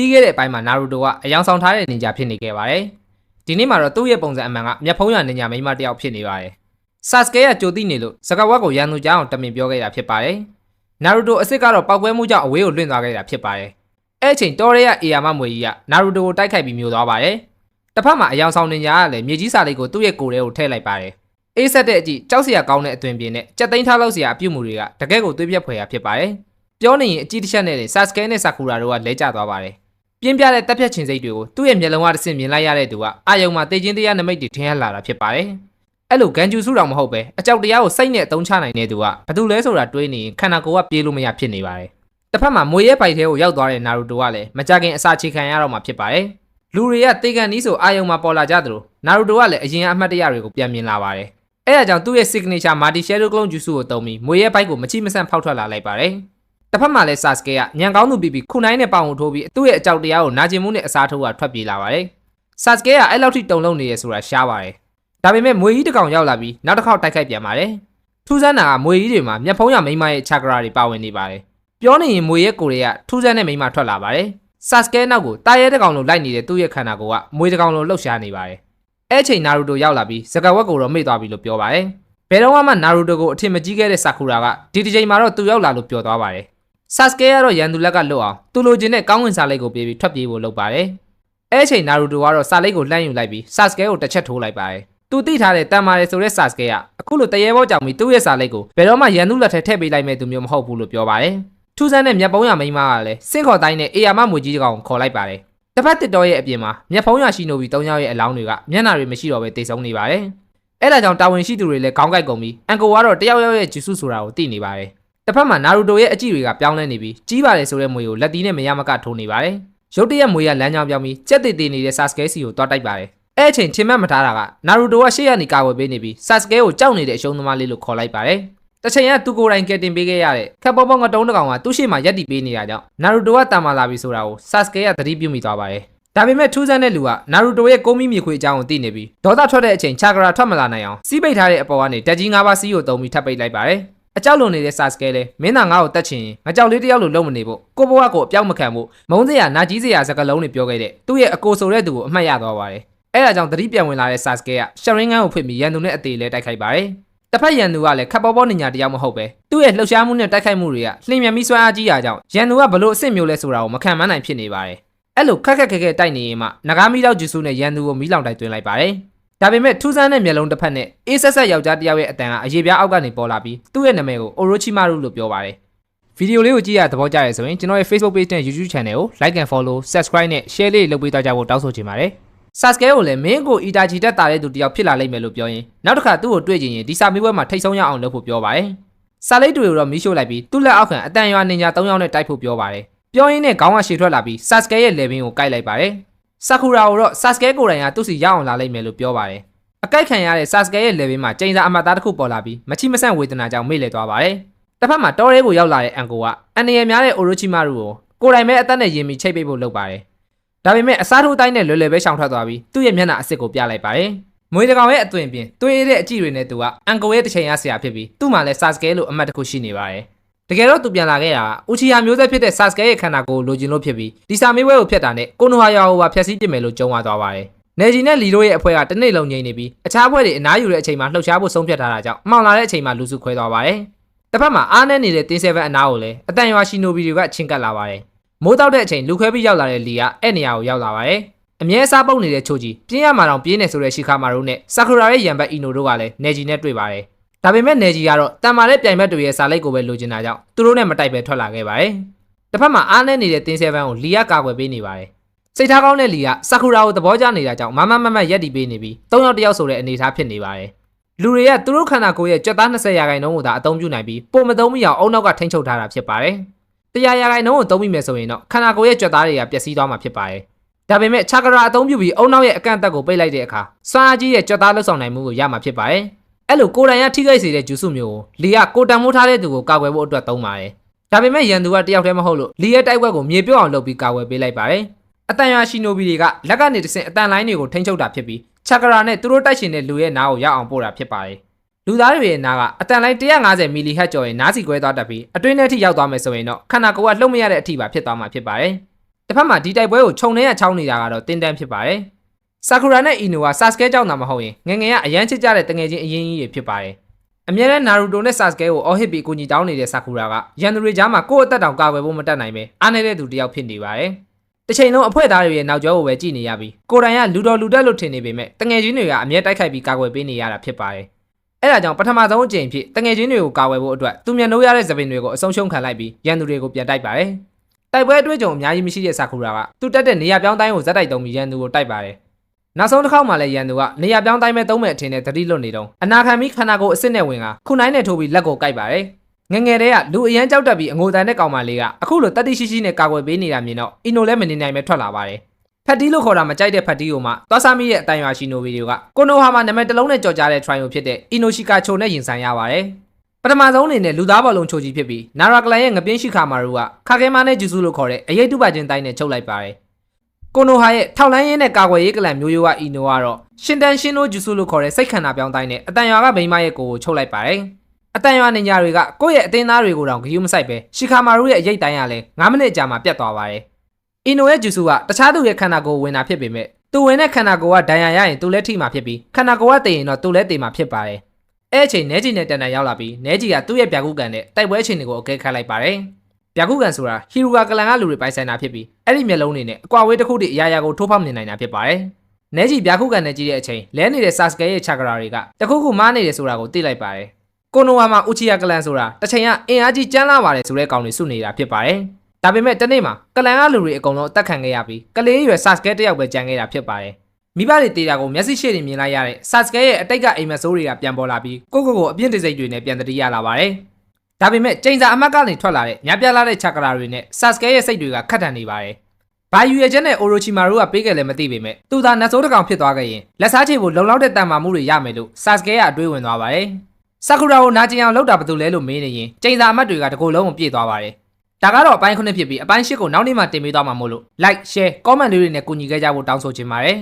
ပြီးခဲ့တဲ့အပိုင်းမှာနာရူတိုကအယောင်ဆောင်ထားတဲ့နင်ဂျာဖြစ်နေခဲ့ပါတယ်ဒီနေ့မှာတော့သူ့ရဲ့ပုံစံအမှန်ကမျက်ဖုံးရနင်ဂျာမိန်းမတစ်ယောက်ဖြစ်နေပါတယ်ဆာစကဲကကြိုသိနေလို့စကားဝတ်ကိုရန်သူကြောင်းတမင်ပြောခဲ့တာဖြစ်ပါတယ်နာရူတိုအစ်စ်ကတော့ပောက်ကွဲမှုကြောင့်အဝေးကိုလွင့်သွားခဲ့တာဖြစ်ပါတယ်အဲ့အချိန်တော်ရဲအေယာမမွေကြီးကနာရူတိုကိုတိုက်ခိုက်ပြီးမျိုးသွားပါတယ်တစ်ဖက်မှာအယောင်ဆောင်နင်ဂျာကလည်းမြေကြီးစာလေးကိုသူ့ရဲ့ကိုယ်ထဲကိုထည့်လိုက်ပါတယ်အေးဆက်တဲ့အကြည့်ကြောက်စရာကောင်းတဲ့အသွင်ပြင်းနဲ့ကြက်သိန်းထားလောက်စရာအပြုတ်မှုတွေကတကယ့်ကိုသွေးပြက်ဖွယ်ရဖြစ်ပါတယ်ပြောနေရင်အကြည့်တစ်ချက်နဲ့ဆာစကဲနဲ့ဆာကူရာတို့ကလဲကျသွားပါတယ်ပြင်းပြတဲ့တပ်ဖြတ်ခြင်းစိတ်တွေကိုသူ့ရဲ့မျက်လုံးကတစ်ဆင့်မြင်လိုက်ရတဲ့သူကအာယုံမှာတေချင်းတရားနမိတ်တွေထင်ရလာတာဖြစ်ပါတယ်အဲ့လိုဂန်ဂျူစုတောင်မဟုတ်ပဲအကြောက်တရားကိုစိတ်နဲ့အသုံးချနိုင်တဲ့သူကဘာလို့လဲဆိုတာတွေးနေရင်ခန္ဓာကိုယ်ကပြေးလို့မရဖြစ်နေပါတယ်တစ်ဖက်မှာမွေရဲပိုက်ထဲကိုရောက်သွားတဲ့နာရူတိုကလည်းမကြခင်အစာချေခံရတော့မှာဖြစ်ပါတယ်လူတွေကတေကန်နီးဆိုအာယုံမှာပေါ်လာကြသလိုနာရူတိုကလည်းအရင်အမှတ်တရတွေကိုပြန်မြင်လာပါတယ်အဲ့ဒါကြောင့်သူ့ရဲ့ signature Marty Shadow Clone Jutsu ကိုသုံးပြီးမွေရဲပိုက်ကိုမချိမဆန့်ဖောက်ထွက်လာလိုက်ပါတယ်တစ်ဖက်မှာလည်းဆာစကဲကညံကောင်းသူပြီးခုနိုင်နဲ့ပေါင်ကိုထိုးပြီးသူ့ရဲ့အကြောက်တရားကိုနာကျင်မှုနဲ့အစားထိုးကထွက်ပြေးလာပါတယ်ဆာစကဲကအဲ့လောက်ထိတုံလုံးနေရဆိုတာရှားပါတယ်ဒါပေမဲ့မွေကြီးတစ်ကောင်ရောက်လာပြီးနောက်တစ်ခေါက်တိုက်ခိုက်ပြန်ပါတယ်ထူးဆန်းတာကမွေကြီးတွေမှာမျက်ဖုံးရမိန်းမရဲ့ chakra တွေပါဝင်နေပါတယ်ပြောနေရင်မွေရဲ့ကိုယ်တွေကထူးဆန်းတဲ့မိန်းမထွက်လာပါတယ်ဆာစကဲနောက်ကိုတာရဲတစ်ကောင်လိုလိုက်နေတဲ့သူ့ရဲ့ခန္ဓာကိုယ်ကမွေတစ်ကောင်လိုလှုပ်ရှားနေပါတယ်အဲ့ချိန်နာရူတိုရောက်လာပြီးစကားဝက်ကိုတော့မေ့သွားပြီလို့ပြောပါတယ်ဘယ်တော့မှနာရူတိုကိုအထင်မကြီးခဲ့တဲ့ဆာကူရာကဒီတစ်ချိန်မှာတော့သူရောက်လာလို့ပြောသွားပါတယ်ဆာစကဲကတော့ရန်သူလက်ကလွတ်အောင်သူလိုချင်တဲ့ကောင်းဝင်စာလိတ်ကိုပြေးပြီးထွက်ပြေးဖို့လုပ်ပါတယ်အဲ့ချိန်နာရူတိုကတော့စာလိတ်ကိုလှမ်းယူလိုက်ပြီးဆာစကဲကိုတစ်ချက်ထိုးလိုက်ပါတယ်သူသိထားတဲ့တန်မာရဲဆိုတဲ့ဆာစကဲကအခုလိုတရေဘောကြောင်ပြီးသူ့ရဲ့စာလိတ်ကိုဘယ်တော့မှရန်သူလက်ထဲထည့်ပေးလိုက်မဲ့သူမျိုးမဟုတ်ဘူးလို့ပြောပါတယ်ထူးဆန်းတဲ့မျက်ဖုံးရမိန်းမကလည်းစင့်ခေါ်တိုင်းနဲ့အေယာမမွေကြီးကောင်ကိုခေါ်လိုက်ပါတယ်တစ်ဖက်တစ်တော်ရဲ့အပြင်မှာမျက်ဖုံးရရှိနိုပြီး၃ယောက်ရဲ့အလောင်းတွေကမျက်နှာတွေမရှိတော့ဘဲတိတ်ဆုံးနေပါတယ်အဲ့ဒါကြောင့်တာဝန်ရှိသူတွေလည်းခေါင်းကိုက်ကုန်ပြီးအန်ကိုကတော့တယောက်ရဲ့ဂျူဆူဆိုတာကိုသိနေပါတယ်တစ်ဖက်မှာနာရူတိုရဲ့အကြည့်တွေကပြောင်းလဲနေပြီးကြီးပါတယ်ဆိုတဲ့မွေကိုလက်သီးနဲ့မရမကထိုးနေပါတယ်ရုတ်တရက်မွေကလမ်းကြောင်းပြောင်းပြီးကြက်တေနေတဲ့ဆာစကဲစီကိုတွားတိုက်ပါတယ်အဲ့အချိန်ထင်မှတ်မထားတာကနာရူတိုကရှေ့ကနေကာကွယ်ပေးနေပြီးဆာစကဲကိုကြောက်နေတဲ့အရှုံးသမားလေးလို့ခေါ်လိုက်ပါတယ်တစ်ချိန်ကသူကိုယ်တိုင်ကယ်တင်ပေးခဲ့ရတဲ့ခက်ပေါပေါငတုံးတစ်ကောင်ကသူ့ရှေ့မှာရက်တီပေးနေတာကြောင့်နာရူတိုကတာမာလာပြီဆိုတာကိုဆာစကဲကသတိပြုမိသွားပါတယ်ဒါပေမဲ့ထူးဆန်းတဲ့လူကနာရူတိုရဲ့ကိုမီမြေခွေအကြောင်းကိုသိနေပြီးဒေါသထွက်တဲ့အချိန်ချာဂရာထွက်မလာနိုင်အောင်စီးပိတ်ထားတဲ့အပေါ်ကနေတက်ကြီး၅ပါးစီးကိုတုံပြီးထပ်ပိတ်လိုက်ပါတယ်အကြောက်လွန်နေတဲ့ဆာစကဲလည်းမင်းသားငါ့ကိုတတ်ချင်ငါကြောက်လေးတယောက်လိုလုံမနေဖို့ကိုဘဝကိုအပြောက်မခံဖို့မုန်းစရာနာကြီးစရာစကားလုံးတွေပြောခဲ့တဲ့သူ့ရဲ့အကိုဆိုတဲ့သူကိုအမှတ်ရသွားပါတယ်အဲ့ဒါကြောင့်သတိပြန်ဝင်လာတဲ့ဆာစကဲကရှရင်းငန်းကိုဖွင့်ပြီးရန်သူနဲ့အသေးလဲတိုက်ခိုက်ပါတယ်တစ်ဖက်ရန်သူကလည်းခပ်ပေါ်ပေါ်နေညာတယောက်မဟုတ်ပဲသူ့ရဲ့လှုပ်ရှားမှုနဲ့တိုက်ခိုက်မှုတွေကလှိမ့်မြန်ပြီးစွမ်းအားကြီးရာကြောင့်ရန်သူကဘလို့အစ်စ်မျိုးလဲဆိုတာကိုမခံမနိုင်ဖြစ်နေပါတယ်အဲ့လိုခက်ခက်ခဲခဲတိုက်နေရင်မှနဂါမီလောက်ဂျူဆူနဲ့ရန်သူကိုမီးလောင်တိုက်သွင်းလိုက်ပါတယ်ဒါပေမဲ့ထူးဆန်းတဲ့မျက်လုံးတစ်ဖက်နဲ့အေးဆက်ဆက်ယောက်ျားတစ်ယောက်ရဲ့အတန်ကအရေးပြားအောက်ကနေပေါ်လာပြီးသူ့ရဲ့နာမည်ကိုအိုရိုချီမာရူလို့ပြောပါတယ်ဗီဒီယိုလေးကိုကြည့်ရသဘောကျရဲဆိုရင်ကျွန်တော်ရဲ့ Facebook Page နဲ့ YouTube Channel ကို Like and Follow Subscribe နဲ့ Share လေးလုပ်ပေးသွားကြဖို့တောင်းဆိုချင်ပါတယ်ဆာစကဲကိုလည်းမင်းကိုအီတာဂျီတက်တာတဲ့သူတစ်ယောက်ဖြစ်လာလိမ့်မယ်လို့ပြောရင်နောက်တစ်ခါသူ့ကိုတွေ့ကြရင်ဒီစာမေးပွဲမှာထိတ်ဆုံးရအောင်လုပ်ဖို့ပြောပါတယ်စာလိတ်တွေကိုတော့မီးရှို့လိုက်ပြီးသူ့လက်အောက်ခံအတန်ရွာနင်ဂျာ၃ယောက်နဲ့တိုက်ဖို့ပြောပါတယ်ပြောရင်းနဲ့ခေါင်းကရှည်ထွက်လာပြီးဆာစကဲရဲ့လေဘင်းကိုကိုက်လိုက်ပါတယ်ဆာကူရာကိုတော့ဆာစကဲကိုယ်တိုင်ကသူ့စီရောက်အောင်လာလိမ့်မယ်လို့ပြောပါတယ်အကိုက်ခံရတဲ့ဆာစကဲရဲ့လေဘင်းမှာကျင်းစာအမတ်သားတစ်ခုပေါ်လာပြီးမချိမဆန့်ဝေဒနာကြောင့်မေ့လည်သွားပါတယ်တစ်ဖက်မှာတောရဲကိုရောက်လာတဲ့အန်ကိုကအန်နီရများတဲ့အိုရိုချီမာရူကိုယ်တိုင်ပဲအသက်နဲ့ရင်ပြီးချိတ်ပိတ်ဖို့လုပ်ပါတယ်ဒါပေမဲ့အစားထိုးတိုင်းနဲ့လွယ်လွယ်ပဲရှောင်ထွက်သွားပြီးသူ့ရဲ့မျက်နှာအစ်စ်ကိုပြလိုက်ပါတယ်မွေတကောင်ရဲ့အသွင်ပြင်တွေးတဲ့အကြည့်တွေနဲ့သူကအန်ကိုရဲ့တစ်ချိန်ရဆရာဖြစ်ပြီးသူ့မှာလည်းဆာစကဲလို့အမှတ်တစ်ခုရှိနေပါတယ်တကယ်တော့သူပြန်လာခဲ့တာကဦးချီယာမျိုးဆက်ဖြစ်တဲ့ဆာစကဲရဲ့ခန္ဓာကိုယ်လိုချင်လို့ဖြစ်ပြီးဒီစာမေးပွဲကိုဖျက်တာနဲ့ကိုနိုဟာယာကိုပါဖျက်ဆီးပစ်မယ်လို့ကြုံသွားပါတယ်နေဂျီနဲ့လီတို့ရဲ့အဖွဲ့ကတစ်နေ့လုံးငြိမ်နေပြီးအခြားအဖွဲ့တွေအနားယူတဲ့အချိန်မှာလှုပ်ရှားဖို့ဆုံးဖြတ်ထားတာကြောင့်မှောင်လာတဲ့အချိန်မှာလူစုခွဲသွားပါတယ်တစ်ဖက်မှာအားနဲ့နေတဲ့တင်း7အနားကိုလည်းအတန်ရွာရှိနိုဘီတွေကချင်းကပ်လာပါတယ်မိုးတောက်တဲ့အချိန်လူခွဲပြီးရောက်လာတဲ့လီကအဲ့နေရာကိုရောက်လာပါတယ်အမြဲစားပုတ်နေတဲ့ချိုကြီးပြင်းရမှာတောင်ပြင်းနေဆိုတဲ့ရှီခါမာတို့နဲ့ဆာကူရာရဲ့ရန်ဘက်အီနိုတို့ကလည်းနေဂျီနဲ့တွေ့ပါတယ်ဒါပေမဲ့နေဂျီကတော့တန်မာတဲ့ပြိုင်ဘက်တွေရဲ့စာလိတ်ကိုပဲလိုချင်တာကြောင့်သူတို့နဲ့မတိုက်ပဲထွက်လာခဲ့ပါတယ်တစ်ဖက်မှာအားနဲ့နေတဲ့တင်း7ကိုလီကကာကွယ်ပေးနေပါတယ်စိတ်ထားကောင်းတဲ့လီကဆာကူရာကိုသဘောကျနေတာကြောင့်မမရက်တီပေးနေပြီး၃ယောက်တစ်ယောက်ဆိုတဲ့အနေအထားဖြစ်နေပါတယ်လူတွေကသူတို့ခန္ဓာကိုယ်ရဲ့ကြွက်သား20%ကိုသာအသုံးပြုနိုင်ပြီးပုံမသုံးမိအောင်အုံနောက်ကထိန်းချုပ်ထားတာဖြစ်ပါတယ်100%ကိုသုံးမိမယ်ဆိုရင်တော့ခန္ဓာကိုယ်ရဲ့ကြွက်သားတွေကပျက်စီးသွားမှာဖြစ်ပါတယ်ဒါပေမဲ့ချာကရာအသုံးပြုပြီးအုံနောက်ရဲ့အကန့်အသတ်ကိုပိတ်လိုက်တဲ့အခါစွမ်းအားကြီးရဲ့ကြွက်သားလှုပ်ဆောင်နိုင်မှုကိုရမှာဖြစ်ပါတယ်အဲ့လိုကိုယ်တိုင်ရထိခိုက်စေတဲ့ဂျူစုမျိုးကိုလီကကိုတန်မိုးထားတဲ့သူကိုကာကွယ်ဖို့အတွက်သုံးပါတယ်ဒါပေမဲ့ရန်သူကတယောက်တည်းမဟုတ်လို့လီရဲ့တိုက်ပွဲကိုမြေပြုတ်အောင်လုပ်ပြီးကာကွယ်ပေးလိုက်ပါတယ်အတန်ရွာရှိနိုဘီတွေကလက်ကနေတဆင့်အတန်လိုင်းတွေကိုထိန်းချုပ်တာဖြစ်ပြီးချာကရာနဲ့သူတို့တိုက်ရှင်တဲ့လူရဲ့နားကိုရောက်အောင်ပို့တာဖြစ်ပါတယ်လူသားတွေရဲ့နားကအတန်လိုင်း150မီလီဟတ်ကျော်ရဲ့နားစီကွဲသွားတတ်ပြီးအတွင်းထဲထိရောက်သွားမယ်ဆိုရင်တော့ခန္ဓာကိုယ်ကလှုပ်မရတဲ့အထိပါဖြစ်သွားမှာဖြစ်ပါတယ် တစ်ဖက်မှာဒီတိုက်ပွဲကိုခြုံနေရချောင်းနေတာကတော့တင်းတန်းဖြစ်ပါတယ်ဆာကူရာနဲ့အီနိုကဆာစကဲကြောင့်သာမဟုတ်ရင်ငငယ်ကအရန်ချစ်ကြတဲ့တငယ်ချင်းအရင်းကြီးတွေဖြစ်ပါတယ်အမြဲတမ်းနာရူတိုနဲ့ဆာစကဲကိုအော်ဟစ်ပြီးအကူအညီတောင်းနေတဲ့ဆာကူရာကရန်သူတွေကြားမှာကိုယ့်အသက်တောင်ကာကွယ်ဖို့မတတ်နိုင်ပဲအားနေတဲ့သူတစ်ယောက်ဖြစ်နေပါတယ်တစ်ချိန်လုံးအဖွဲ့သားတွေရဲ့နောက်ကျောကိုပဲကြည့်နေရပြီးကိုယ်တိုင်ကလူတော်လူတက်လို့ထင်နေပေမဲ့တငယ်ချင်းတွေကအမြဲတိုက်ခိုက်ပြီးကာကွယ်ပေးနေရတာဖြစ်ပါတယ်အဲ့ဒါကြောင့်ပထမဆုံးအကြိမ်ဖြစ်တငယ်ချင်းတွေကိုကာကွယ်ဖို့အတွက်သူမျက်နှိုးရတဲ့သပင်တွေကိုအဆုံးရှုံးခံလိုက်ပြီးရန်သူတွေကိုပြန်တိုက်ပါတယ်တိုက်ပွဲအတွေ့အကြုံအများကြီးမရှိတဲ့ဆာကူရာကသူတက်တဲ့နေရာပြောင်းတိုင်းကိုဇက်တိုက်တုံးပြီးရန်သူကိုတိုက်ပါတယ်နောက်ဆုံးတစ်ခေါက်မှလည်းရန်သူကနေရာပြောင်းတိုင်းမဲ့သုံးမဲ့အထင်နဲ့သတိလွတ်နေတော့အနာခံပြီးခန္ဓာကိုယ်အစ်စ်နဲ့ဝင်ကခုနိုင်နဲ့ထိုးပြီးလက်ကိုကိုက်ပါတယ်ငငယ်တည်းကလူအရန်ကြောက်တက်ပြီးအငိုတန်တဲ့ကောင်မလေးကအခုလိုတတိရှိရှိနဲ့ကာကွယ်ပေးနေတာမြင်တော့အီနိုလည်းမနေနိုင်ပဲထွက်လာပါတယ်ဖက်တီလို့ခေါ်တာမကြိုက်တဲ့ဖက်တီကိုမှသွားစားမိတဲ့အတန်ရွာရှိနိုဗီဒီယိုကကိုနိုဟာမှာနာမည်တစ်လုံးနဲ့ကြော်ကြားတဲ့ trial ဖြစ်တဲ့အီနိုရှိကာချိုနဲ့ရင်ဆိုင်ရပါတယ်ပထမဆုံးအနေနဲ့လူသားဘော်လုံးချိုကြီးဖြစ်ပြီးနာရာကလန်ရဲ့ငပင်းရှိခါမာရူကခါခဲမားနဲ့ဂျူဆူလို့ခေါ်တဲ့အရေးတုပါချင်းတိုင်းနဲ့ချုပ်လိုက်ပါတယ်ကိုနိုဟာရဲ့ထောက်လိုင်းရင်းနဲ့ကာကွယ်ရေးကလန်မျိုးရိုးကအီနိုကတော့ရှင်တန်ရှင်နိုဂျူဆူလို့ခေါ်တဲ့စိတ်ခန္ဓာပြောင်းတိုင်းနဲ့အတန်ရွာကမိန်းမရဲ့ကိုချုပ်လိုက်ပါတယ်အတန်ရွာနေညာတွေကကိုယ့်ရဲ့အတင်းသားတွေကိုတောင်ဂယုမဆိုင်ပဲရှီခါမာရူရဲ့အရေးတိုင်းကလည်း9မိနစ်ကြာမှပြတ်သွားပါတယ်အီနိုရဲ့ဂျူဆူကတခြားသူရဲ့ခန္ဓာကိုယ်ဝင်တာဖြစ်ပေမဲ့သူဝင်တဲ့ခန္ဓာကိုယ်ကဒဏ်ရာရရင်သူလည်းထိမှာဖြစ်ပြီးခန္ဓာကိုယ်ကတည်ရင်တော့သူလည်းတည်မှာဖြစ်ပါတယ်အဲ့အချိန်နဲကြီးနဲ့တန်တန်ရောက်လာပြီးနဲကြီးကသူ့ရဲ့ဗျာကုကန်နဲ့တိုက်ပွဲအချိန်တွေကိုအကဲခတ်လိုက်ပါတယ်ဗျာကုကန်ဆိုတာဟီရူဂါကလန်ကလူတွေပိုင်ဆိုင်တာဖြစ်ပြီးအဲ့ဒီမျက်လုံးတွေနဲ့အကွာဝေးတစ်ခုတည်းအရာရာကိုထိုးဖောက်နေနိုင်တာဖြစ်ပါတယ်နဲကြီးဗျာကုကန်နဲ့ကြီးတဲ့အချိန်လဲနေတဲ့ဆာစကဲရဲ့ချာကရာတွေကတခုခုမားနေတယ်ဆိုတာကိုသိလိုက်ပါတယ်ကိုနိုဝါမှာဥချီယာကလန်ဆိုတာတစ်ချိန်ကအင်အားကြီးကျန်းလာပါတယ်ဆိုတဲ့ကောင်တွေစုနေတာဖြစ်ပါတယ်ဒါပေမဲ့တနေ့မှာကလန်ကလူတွေအကုန်လုံးအသက်ခံခဲ့ရပြီးကလေးရွယ်ဆာစကဲတယောက်ပဲကြံခဲ့တာဖြစ်ပါတယ်မိဘတွေတေးတာကိုမျက်စိရှေ့တွေမြင်လိုက်ရတဲ့ဆာစကဲရဲ့အတိတ်ကအိမ်မက်ဆိုးတွေကပြန်ပေါ်လာပြီးကိုအပြင်းတစိမ့်တွေနဲ့ပြန်တတိရလာပါတယ်ဒါပေမဲ့ကျိန်စာအမတ်ကနေထွက်လာတဲ့ညပြလာတဲ့ချာကရာတွေနဲ့ဆာစကဲရဲ့စိတ်တွေကခတ်ထန်နေပါတယ်ဘာယူရချက်နဲ့အိုရိုချီမာတို့ကပေးခဲ့လည်းမသိပေမဲ့သူသာနတ်ဆိုးတစ်ကောင်ဖြစ်သွားခဲ့ရင်လက်စားချေဖို့လုံလောက်တဲ့တန်မာမှုတွေရမယ်လို့ဆာစကဲကအတွေးဝင်သွားပါတယ်ဆာကူရာကိုနာကျင်အောင်လုပ်တာဘာလို့လဲလို့မေးနေရင်ကျိန်စာအမတ်တွေကတကူလုံးကိုပြေးသွားပါတယ်ဒါကတော့အပိုင်း9ဖြစ်ပြီးအပိုင်း10ကိုနောက်နေ့မှတင်ပေးသွားမှာမို့လို့ like share comment လေးတွေနဲ့ကူညီခဲ့ကြဖို့တောင်းဆိုချင်ပါတယ်